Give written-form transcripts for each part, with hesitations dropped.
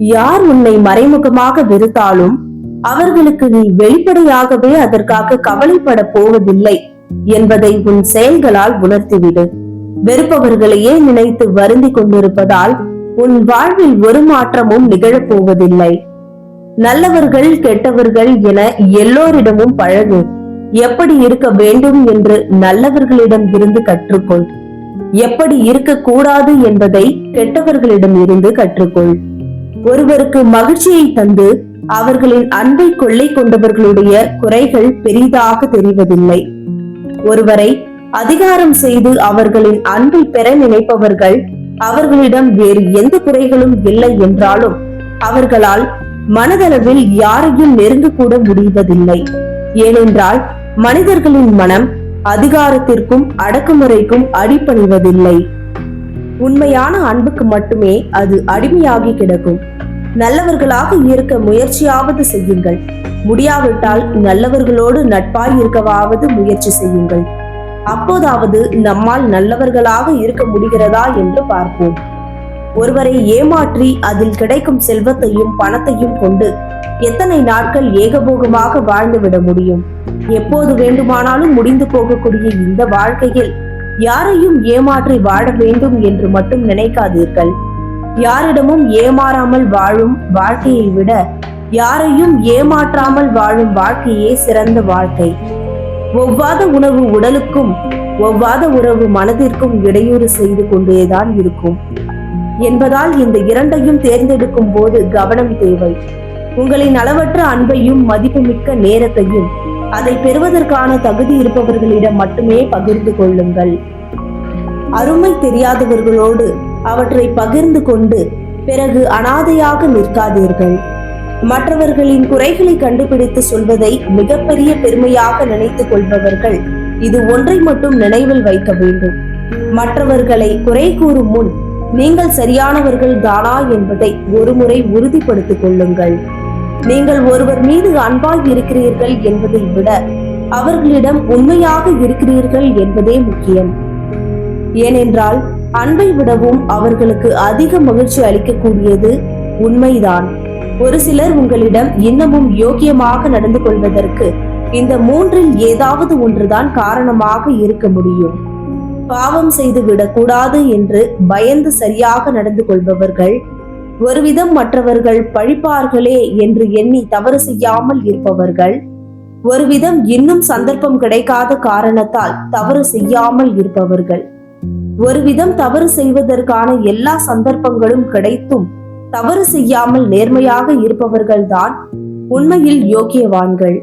யார் உன்னை மறைமுகமாக வெறுத்தாலும் அவர்களுக்கு நீ வெளிப்படையாகவே அதற்காக கவலைப்பட போவதில்லை என்பதை உன் செயல்களால் உணர்த்திவிடு. வெறுப்பவர்களையே நினைத்து வருந்தி கொண்டிருப்பதால் உன் வாழ்வில் ஒரு மாற்றமும் நிகழப்போவதில்லை. நல்லவர்கள் கெட்டவர்கள் என எல்லோரிடமும் பழகு. எப்படி இருக்க வேண்டும் என்று நல்லவர்களிடம் இருந்து கற்றுக்கொள். எப்படி இருக்கக்கூடாது என்பதை கெட்டவர்களிடம் இருந்து கற்றுக்கொள். ஒருவருக்கு மகிழ்ச்சியை தந்து அவர்களின் அன்பை கொள்ளை கொண்டவர்களுடைய குறைகள் பெரிதாக தெரிவதில்லை. ஒருவரை அதிகாரம் செய்து அவர்களின் அன்பை பெற நினைப்பவர்கள் அவர்களிடம் வேறு எந்த குறைகளும் இல்லை என்றாலும் அவர்களால் மனதளவில் யாரையும் நெருங்க கூட முடிவதில்லை. ஏனென்றால் மனிதர்களின் மனம் அதிகாரத்திற்கும் அடக்குமுறைக்கும் அடிபணிவதில்லை. உண்மையான அன்புக்கு மட்டுமே அது அடிமையாகி கிடக்கும். நல்லவர்களாக இருக்க முயற்சியாவது செய்யுங்கள். முடியாவிட்டால் நல்லவர்களோடு நட்பாய் இருக்கவாவது முயற்சி செய்யுங்கள். அப்போதாவது நம்மால் நல்லவர்களாக இருக்க முடிகிறதா என்று பார்ப்போம். ஒருவரை ஏமாற்றி அதில் கிடைக்கும் செல்வத்தையும் பணத்தையும் கொண்டு எத்தனை நாட்கள் ஏகபோகமாக வாழ்ந்துவிட முடியும்? எப்போது வேண்டுமானாலும் முடிந்து போகக்கூடிய இந்த வாழ்க்கையில் யாரையும் ஏமாற்றி வாழ வேண்டும் என்று மட்டும் நினைக்காதீர்கள். யாரிடமும் ஏமாறாமல் வாழும் வாழ்க்கையை விட யாரையும் ஏமாற்றாமல் வாழும் வாழ்க்கையே சிறந்த வாழ்க்கை. ஒவ்வாத உணவு உடலுக்கும் ஒவ்வாத உறவு மனதிற்கும் இடையூறு செய்து கொண்டேதான் இருக்கும் என்பதால் இந்த இரண்டையும் தேர்ந்தெடுக்கும் போது கவனம் தேவை. உங்களின் அளவற்ற அன்பையும் மதிப்புமிக்க நேரத்தையும் அதை பெறுவதற்கான தகுதி இருப்பவர்களிடம் மட்டுமே பகிர்ந்து கொள்ளுங்கள். அருமை தெரியாதவர்களோடு அவற்றை பகிர்ந்து கொண்டு பிறகு அனாதையாக நிற்காதீர்கள். மற்றவர்களின் குறைகளை கண்டுபிடித்து சொல்வதை மிகப்பெரிய பெருமையாக நினைத்துக் கொள்பவர்கள் இது ஒன்றை மட்டும் நினைவில் வைக்க வேண்டும். மற்றவர்களை குறை கூறும் முன் நீங்கள் சரியானவர்கள் தானா என்பதை ஒருமுறை உறுதிப்படுத்திக் கொள்ளுங்கள். நீங்கள் ஒருவர் மீது அன்பாய் இருக்கிறீர்கள் என்பதை விட அவர்களிடம் உண்மையாக இருக்கிறீர்கள் என்பதே முக்கியம். ஏனென்றால் அன்பை விடவும் அவர்களுக்கு அதிக மகிழ்ச்சி அளிக்கக்கூடியது உண்மைதான். ஒரு சிலர் உங்களிடம் இன்னமும் யோக்கியமாக நடந்து கொள்வதற்கு இந்த மூன்றில் ஏதாவது ஒன்றுதான் காரணமாக இருக்க முடியும். பாவம் செய்து விடக்கூடாது என்று பயந்து சரியாக நடந்து கொள்பவர்கள், ஒருவிதம் மற்றவர்கள் பழிப்பார்களே என்று எண்ணி தவறு செய்யாமல் இருப்பவர்கள், ஒருவிதம் இன்னும் சந்தர்ப்பம் கிடைக்காத காரணத்தால் தவறு செய்யாமல் இருப்பவர்கள், ஒருவிதம் தவறு செய்வதற்கான எல்லா சந்தர்ப்பங்களும் கிடைத்தும் தவறு செய்யாமல் நேர்மையாக இருப்பவர்கள்தான் உண்மையில் யோக்கியவான்கள்.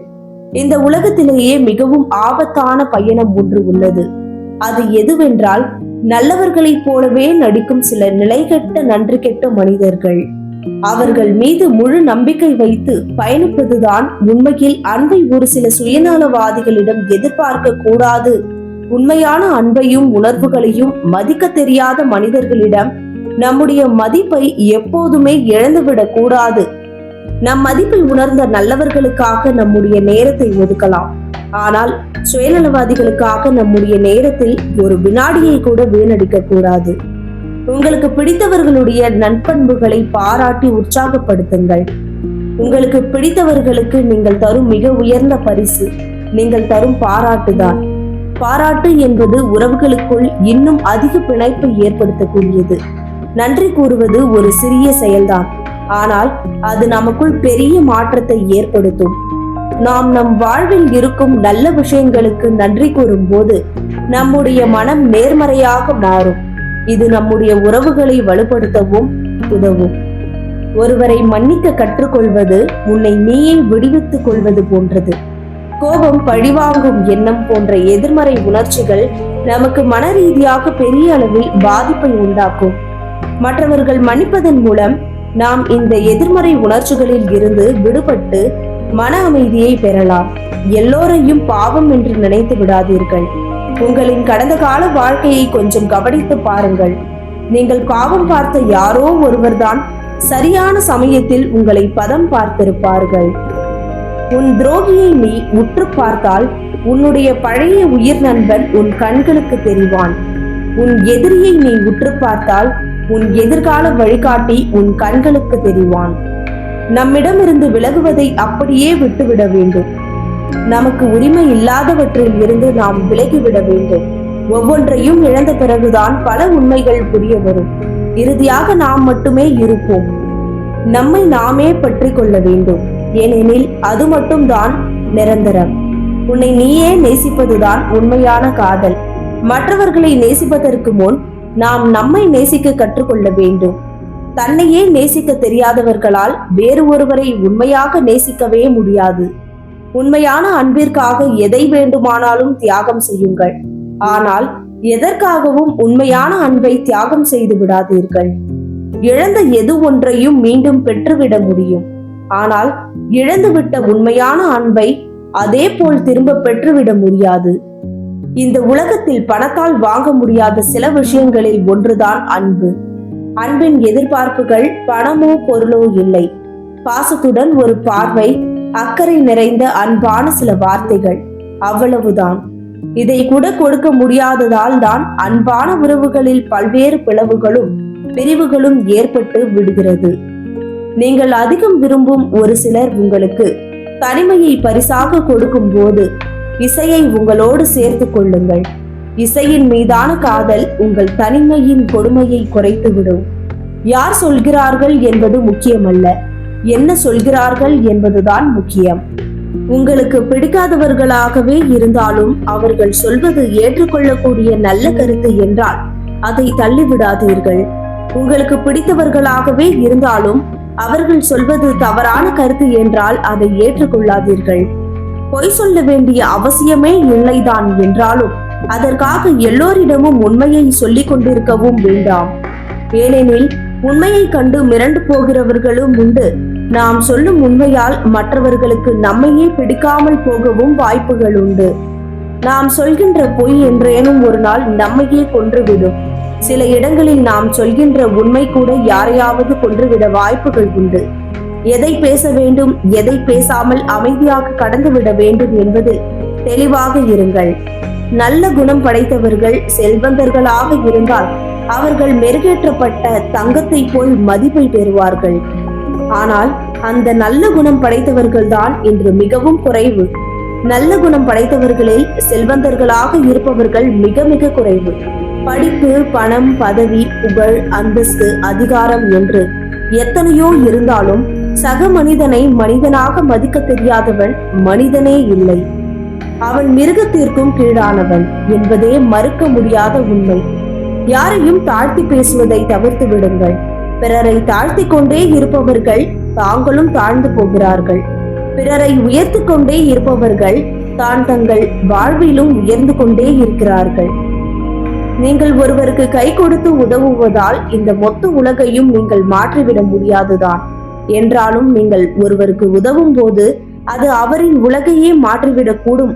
இந்த உலகத்திலேயே மிகவும் ஆபத்தான பயணம் ஒன்று உள்ளது. அது எதுவென்றால் நல்லவர்களைப் போலவே நடிக்கும் சில நிலைகெட்ட நன்றி கெட்ட மனிதர்கள். அவர்கள் மீது முழு நம்பிக்கை வைத்து பயணிப்பதுதான் உண்மையில் அன்பை ஒரு சில சுயநலவாதிகளிடம் எதிர்பார்க்க கூடாது. உண்மையான அன்பையும் உணர்வுகளையும் மதிக்க தெரியாத மனிதர்களிடம் நம்முடைய மதிப்பை எப்போதுமே இழந்துவிடக் கூடாது. நம் மதிப்பை உணர்ந்த நல்லவர்களுக்காக நம்முடைய நேரத்தை ஒதுக்கலாம். ஆனால் சுயநலவாதிகளுக்காக நம்முடைய நேரத்தில் ஒரு வினாடியை கூட வீணடிக்க கூடாது. உங்களுக்கு பிடித்தவர்களுடைய நற்பண்புகளை பாராட்டி உற்சாகப்படுத்துங்கள். உங்களுக்கு பிடித்தவர்களுக்கு நீங்கள் தரும் மிக உயர்ந்த பரிசு நீங்கள் தரும் பாராட்டுதான். பாராட்டு என்பது உறவுகளுக்குள் இன்னும் அதிக பிணைப்பை ஏற்படுத்தக்கூடியது. நன்றி கூறுவது ஒரு சிறிய செயல்தான், ஆனால் அது நமக்குள் பெரிய மாற்றத்தை ஏற்படுத்தும். நாம் நம் வாழ்வில் இருக்கும் நல்ல விஷயங்களுக்கு நன்றி கூறும் போது நம்முடைய மனம் நேர்மறையாக மாறும். இது நம்முடைய உறவுகளை வலுப்படுத்தவும் உதவும். ஒருவரை மன்னிக்க கற்றுக்கொள்வது உன்னை நீயே விடுவித்துக் கொள்வது போன்றது. கோபம், பழிவாங்கும் எண்ணம் போன்ற எதிர்மறை உணர்ச்சிகள் நமக்கு மன ரீதியாக பெரிய அளவில் பாதிப்பை உண்டாக்கும். மற்றவர்கள் மன்னிப்பதன் மூலம் நாம் இந்த எதிர்மறை உணர்ச்சிகளில் இருந்து விடுபட்டு மன அமைதியை பெறலாம். எல்லோரையும் பாவம் என்று நினைத்து விடாதீர்கள். உங்களின் கடந்த கால வாழ்க்கையை கொஞ்சம் கவனித்து பாருங்கள். நீங்கள் பாவம் பார்த்த யாரோ ஒருவர்தான் சரியான சமயத்தில் உங்களை பதம் பார்த்திருப்பார்கள். உன் துரோகியை நீ உற்று பார்த்தால் உன்னுடைய பழைய உயிர் நண்பன் உன் கண்களுக்கு தெரிவான். உன் எதிரியை நீ உற்று பார்த்தால் உன் எதிர்கால வழிகாட்டி உன் கண்களுக்கு தெரிவான். நம்மிடமிருந்து விலகுவதை அப்படியே விட்டுவிட வேண்டும். நமக்கு உரிமை இல்லாதவற்றில் இருந்து நாம் விலகிவிட வேண்டும். ஒவ்வொன்றையும் இழந்த பிறகுதான் பல உண்மைகள் புரிய வரும். இறுதியாக நாம் மட்டுமே இருப்போம். நம்மை நாமே பற்றி கொள்ள வேண்டும். ஏனெனில் அது மட்டும்தான் நிரந்தரம். உன்னை நீயே நேசிப்பதுதான் உண்மையான காதல். மற்றவர்களை நேசிப்பதற்கு முன் நாம் நம்மை நேசிக்க கற்றுக்கொள்ள வேண்டும். தன்னையே நேசிக்க தெரியாதவர்களால் வேறு ஒருவரை உண்மையாக நேசிக்கவே முடியாது. உண்மையான அன்பிற்காக எதை வேண்டுமானாலும் தியாகம் செய்யுங்கள். ஆனால் எதற்காகவும் உண்மையான அன்பை தியாகம் செய்து விடாதீர்கள். இழந்த எது ஒன்றையும் மீண்டும் பெற்றுவிட முடியும். ஆனால் இழந்துவிட்ட உண்மையான அன்பை அதே போல் திரும்ப பெற்றுவிட முடியாது. இந்த உலகத்தில் பணத்தால் வாங்க முடியாத சில விஷயங்களில் ஒன்றுதான் அன்பு. அன்பின் எதிர்பார்ப்புகள் பணமோ பொருளோ இல்லை. பாசத்துடன் ஒரு பார்வை, அக்கறை நிறைந்த அன்பான சில வார்த்தைகள், அவ்வளவுதான். இதை கூட கொடுக்க முடியாததால் தான் அன்பான உறவுகளில் பல்வேறு பிளவுகளும் பிரிவுகளும் ஏற்பட்டு விடுகிறது. நீங்கள் அதிகம் விரும்பும் ஒரு சிலர் உங்களுக்கு தனிமையை பரிசாக கொடுக்கும் போது இசையை உங்களோடு சேர்த்து கொள்ளுங்கள். இசையின் மீதான காதல் உங்கள் தனிமையின் கொடுமையை குறைத்துவிடும். யார் சொல்கிறார்கள் என்பது முக்கியமல்ல, என்ன சொல்கிறார்கள் என்பதுதான் முக்கியம். உங்களுக்கு பிடிக்காதவர்களாகவே இருந்தாலும் அவர்கள் சொல்வது ஏற்றுக்கொள்ளக்கூடிய நல்ல கருத்து என்றால் அதை தள்ளிவிடாதீர்கள். உங்களுக்கு பிடித்தவர்களாகவே இருந்தாலும் அவர்கள் சொல்வது தவறான கருத்து என்றால் அதை ஏற்றுக்கொள்ளாதீர்கள். பொய் சொல்ல வேண்டிய அவசியமே இல்லைதான் என்றாலும் அதற்காக எல்லோரிடமும் உண்மையை சொல்லிக் கொண்டிருக்கவும் வேண்டாம். ஏனெனில் உண்மையை கண்டு மிரண்டு போகிறவர்களும் உண்டு. நாம் சொல்லும் உண்மையால் மற்றவர்களுக்கு நம்மையே பிடிக்காமல் போகவும் வாய்ப்புகள் உண்டு. நாம் சொல்கின்ற பொய் என்றேனும் ஒரு நாள் நம்மையே கொன்றுவிடும். சில இடங்களில் நாம் சொல்கின்ற உண்மை கூட யாரையாவது கொன்றுவிட வாய்ப்புகள் உண்டு. எதை பேச வேண்டும், எதை பேசாமல் அமைதியாக கடந்துவிட வேண்டும் என்பது தெளிவாக இருங்கள். நல்ல குணம் படைத்தவர்கள் செல்வந்தர்களாக இருந்தால் அவர்கள் மெருகேற்றப்பட்ட தங்கத்தை போல் மதிப்பை பெறுவார்கள். ஆனால் அந்த நல்ல குணம் படைத்தவர்கள் தான் இன்று மிகவும் குறைவு. நல்ல குணம் படைத்தவர்களில் செல்வந்தர்களாக இருப்பவர்கள் மிக மிக குறைவு. படிப்பு, பணம், பதவி, புகழ், அந்தஸ்து, அதிகாரம் என்று எத்தனையோ இருந்தாலும் சக மனிதனை மனிதனாக மதிக்க தெரியாதவன் மனிதனே இல்லை. அவன் மிருகத்திற்கும் கீழானவன் என்பதே மறுக்க முடியாத உண்மை. யாரையும் தாழ்த்தி பேசுவதை தவிர்த்து விடுங்கள். பிறரை தாழ்த்தி கொண்டே இருப்பவர்கள் தாங்களும் தாழ்ந்து போகிறார்கள். பிறரை உயர்த்தி கொண்டே இருப்பவர்கள் தான் தங்கள் வாழ்விலும் உயர்ந்து கொண்டே இருக்கிறார்கள். நீங்கள் ஒருவருக்கு கை கொடுத்து உதவுவதால் இந்த மொத்த உலகையும் நீங்கள் மாற்றிவிட முடியாதுதான். என்றாலும் நீங்கள் ஒருவருக்கு உதவும் போது அது அவரின் உலகையே மாற்றிவிடக் கூடும்.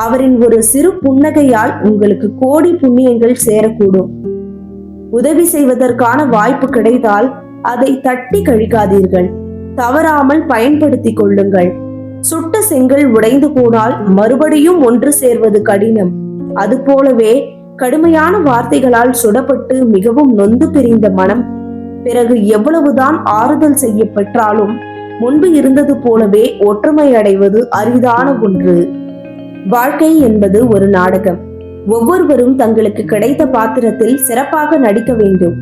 அவரின் ஒரு சிறு புன்னகையால் உங்களுக்கு கோடி புண்ணியங்கள் சேரக்கூடும். உதவி செய்வதற்கான வாய்ப்பு கிடைத்தால் அதை தட்டி கழிக்காதீர்கள். தவறாமல் பயன்படுத்திக் கொள்ளுங்கள். சுட்ட செங்கல் உடைந்து போனால் மறுபடியும் ஒன்று சேர்வது கடினம். அது போலவே கடுமையான வார்த்தைகளால் சுடப்பட்டு மிகவும் நொந்து பிரிந்த மனம் பிறகு எவ்வளவுதான் ஆறுதல் செய்ய பெற்றாலும் முன்பு இருந்தது போலவே ஒற்றுமை அடைவது அரிதான ஒன்று. வாழ்க்கை என்பது ஒரு நாடகம். ஒவ்வொருவரும் தங்களுக்கு கிடைத்த பாத்திரத்தில் சிறப்பாக நடிக்க வேண்டும்.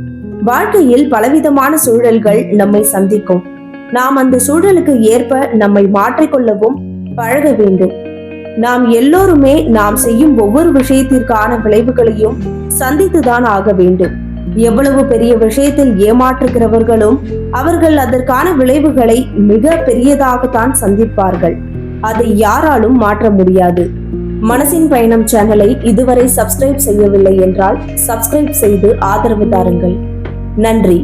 வாழ்க்கையில் பலவிதமான சூழல்கள் நம்மை சந்திக்கும். நாம் அந்த சூழலுக்கு ஏற்ப நம்மை மாற்றிக்கொள்ளவும் பழக வேண்டும். நாம் எல்லோருமே நாம் செய்யும் ஒவ்வொரு விஷயத்திற்கான விளைவுகளையும் சந்தித்துதான் ஆக வேண்டும். எவ்வளவு பெரிய விஷயத்தில் ஏமாற்றுகிறவர்களும் அவர்கள் அதற்கான விளைவுகளை மிக பெரியதாகத்தான் சந்திப்பார்கள். அதை யாராலும் மாற்ற முடியாது. மனசின் பயணம் சேனலை இதுவரை சப்ஸ்கிரைப் செய்யவில்லை என்றால் சப்ஸ்கிரைப் செய்து ஆதரவு தாருங்கள். நன்றி.